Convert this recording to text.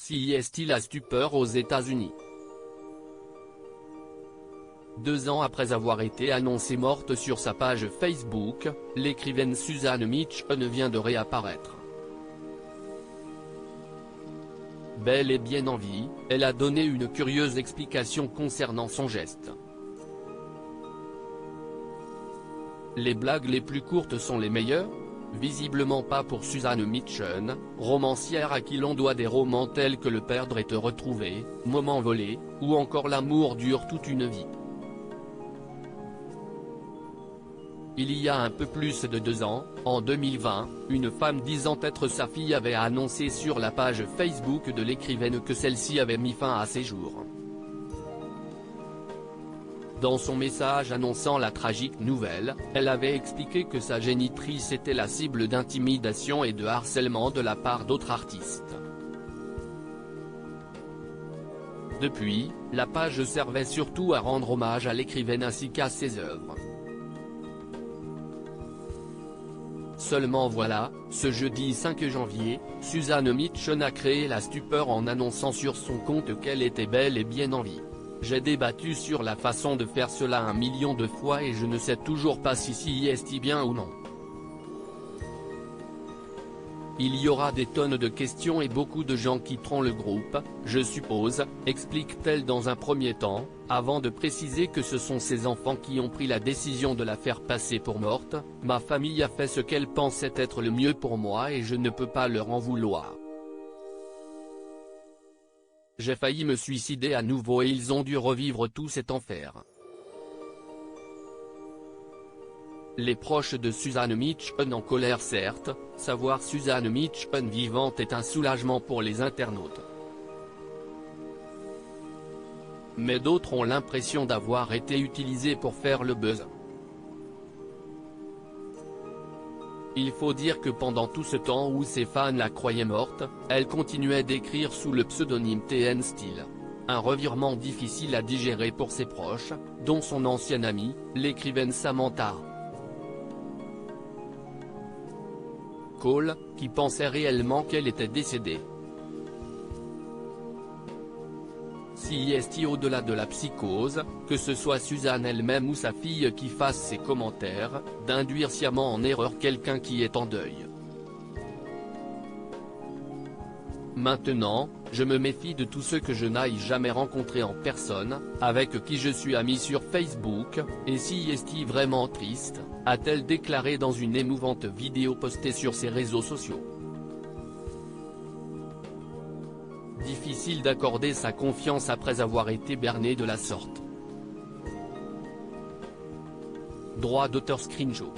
CIST la stupeur aux États-Unis. 2 ans après avoir été annoncée morte sur sa page Facebook, l'écrivaine Suzanne Mitchell vient de réapparaître. Belle et bien en vie, elle a donné une curieuse explication concernant son geste. Les blagues les plus courtes sont les meilleures ? Visiblement pas pour Suzanne Mitchell, romancière à qui l'on doit des romans tels que Le perdre et te retrouver, Moment volé, ou encore L'amour dure toute une vie. Il y a un peu plus de 2 ans, en 2020, une femme disant être sa fille avait annoncé sur la page Facebook de l'écrivaine que celle-ci avait mis fin à ses jours. Dans son message annonçant la tragique nouvelle, elle avait expliqué que sa génitrice était la cible d'intimidation et de harcèlement de la part d'autres artistes. Depuis, la page servait surtout à rendre hommage à l'écrivaine ainsi qu'à ses œuvres. Seulement voilà, ce jeudi 5 janvier, Suzanne Mitchell a créé la stupeur en annonçant sur son compte qu'elle était belle et bien en vie. J'ai débattu sur la façon de faire cela 1 million de fois et je ne sais toujours pas si CIST bien ou non. Il y aura des tonnes de questions et beaucoup de gens quitteront le groupe, je suppose, explique-t-elle dans un premier temps, avant de préciser que ce sont ses enfants qui ont pris la décision de la faire passer pour morte. Ma famille a fait ce qu'elle pensait être le mieux pour moi et je ne peux pas leur en vouloir. J'ai failli me suicider à nouveau et ils ont dû revivre tout cet enfer. Les proches de Suzanne Mitchell en colère certes, savoir Suzanne Mitchell vivante est un soulagement pour les internautes. Mais d'autres ont l'impression d'avoir été utilisés pour faire le buzz. Il faut dire que pendant tout ce temps où ses fans la croyaient morte, elle continuait d'écrire sous le pseudonyme TN Style. Un revirement difficile à digérer pour ses proches, dont son ancienne amie, l'écrivaine Samantha Cole, qui pensait réellement qu'elle était décédée. CIST au-delà de la psychose, que ce soit Suzanne elle-même ou sa fille qui fasse ses commentaires, d'induire sciemment en erreur quelqu'un qui est en deuil. Maintenant, je me méfie de tous ceux que je n'aille jamais rencontrer en personne, avec qui je suis ami sur Facebook, et CIST vraiment triste, a-t-elle déclaré dans une émouvante vidéo postée sur ses réseaux sociaux. Difficile d'accorder sa confiance après avoir été berné de la sorte. Droit d'auteur screenshot.